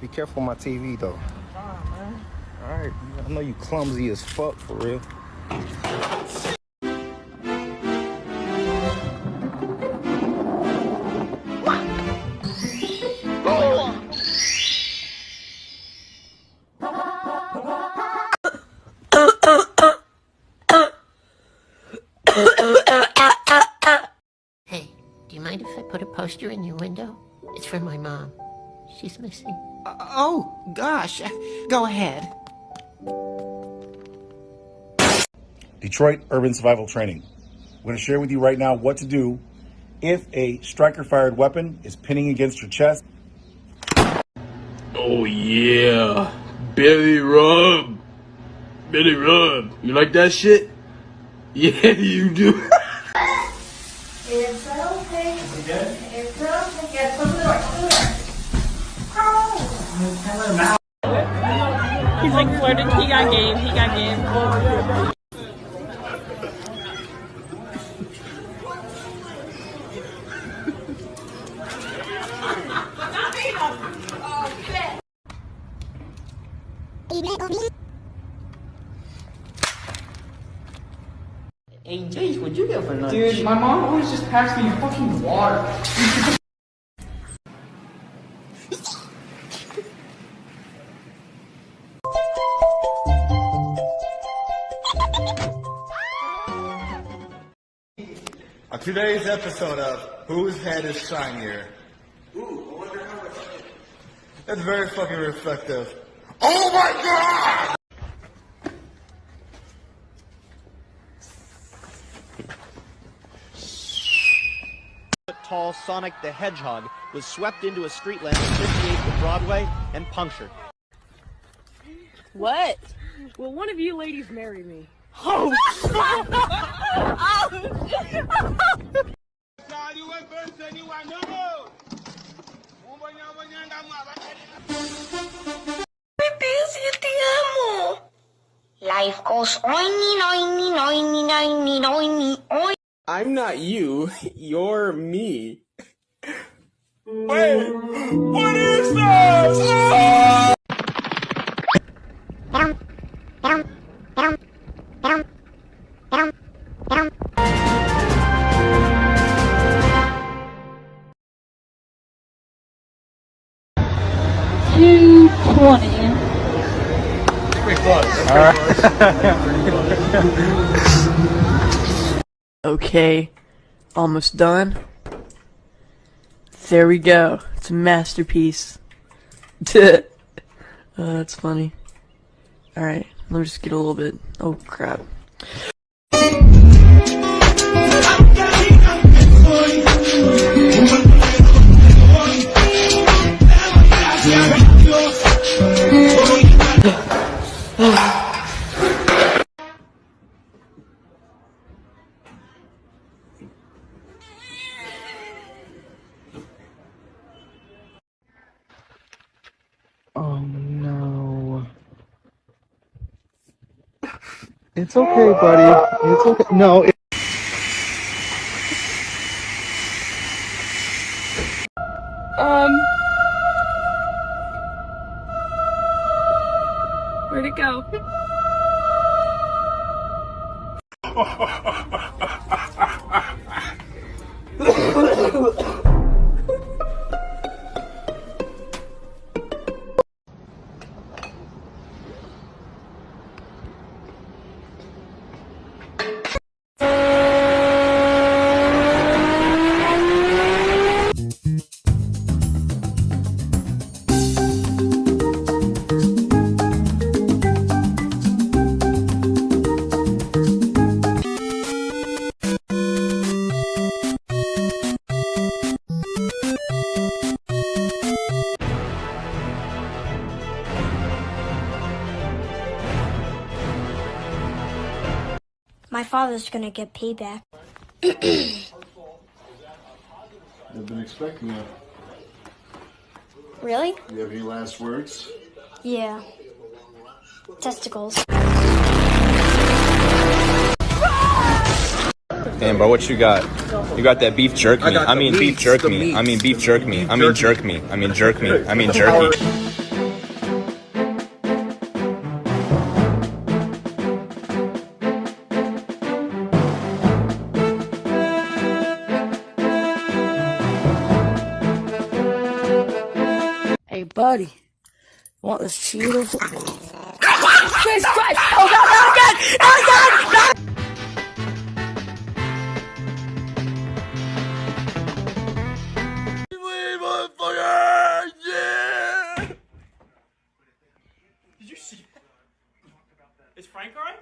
Be careful with my TV, though. Fine, man. All right. I know you clumsy as fuck, for real. Hey, do you mind if I put a poster in your window? It's for my mom. She's missing. Oh, gosh. Go ahead. Detroit Urban Survival Training. I'm going to share with you right now what to do if a striker-fired weapon is pinning against your chest. Oh yeah, belly rub. Belly rub. You like that shit? Yeah, you do. It's okay. It's okay. Yeah, close the door. Close the door. Oh. He's like flirting. He got game. He got game. Hey, Jace, what'd you get for lunch? Dude, my mom always just passed me fucking water. On today's episode of Whose Head is Shinier? That's very fucking reflective. Oh my god! Tall Sonic the Hedgehog was swept into a street lamp at 58th Broadway and punctured. What? Will one of you ladies marry me? Oh! Life goes oiny, oiny, oiny, oiny, oiny, oiny. I'm not you, you're me. Wait, what is this? Oh! Okay, almost done. There we go. It's a masterpiece. That's funny. Alright, let me just get a little bit. Oh crap. Oh no. It's okay, buddy. It's okay. No. Where'd it go? My father's gonna get payback. I've been expecting you. Really? Do you have any last words? Yeah. Testicles. Damn, bro, what you got? You got that beef jerk me. I mean beef jerk me. I mean beef jerk me. I mean jerk me. I mean jerk me. I mean jerky. Buddy, want this Cheetos? Jesus Christ! Oh God, not again! Not again! Not Did you see? Is Frank alright?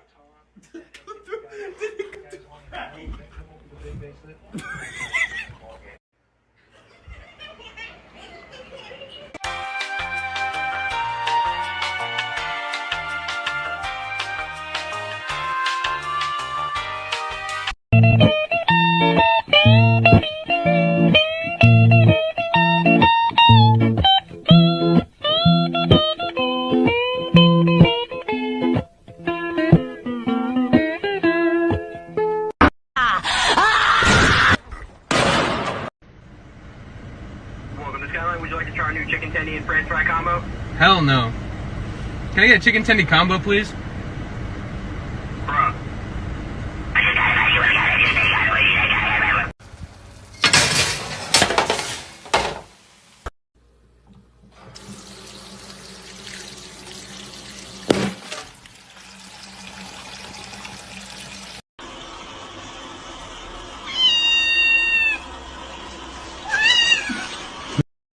Welcome to Skyline. Would you like to try our new chicken tendy and french fry combo? Hell no. Can I get a chicken tendy combo, please? Bruh.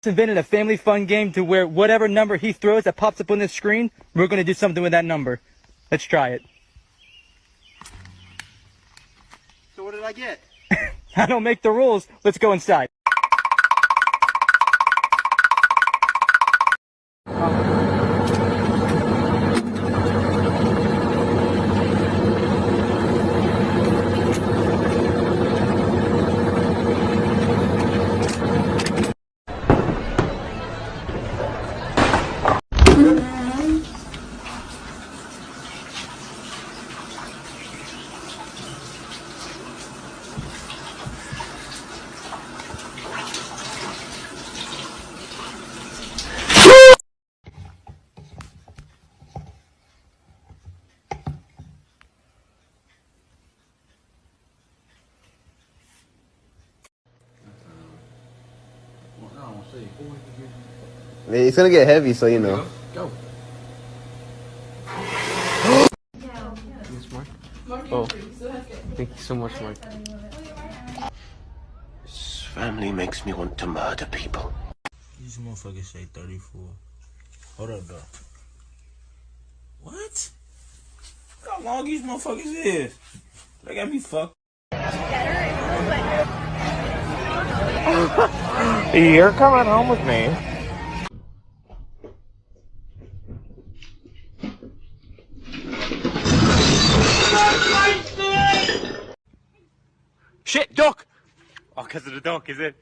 Invented a family fun game to where whatever number he throws that pops up on the screen, we're going to do something with that number. Let's try it. So what did I get? I don't make the rules. Let's go inside. It's gonna get heavy, so you know. Go. Oh, thank you so much, Mark. This family makes me want to murder people. These motherfuckers say 34. Hold up, though. What? Look how long these motherfuckers is. They got me fucked. You're coming home with me. Shit, duck! Oh, because of the duck, is it?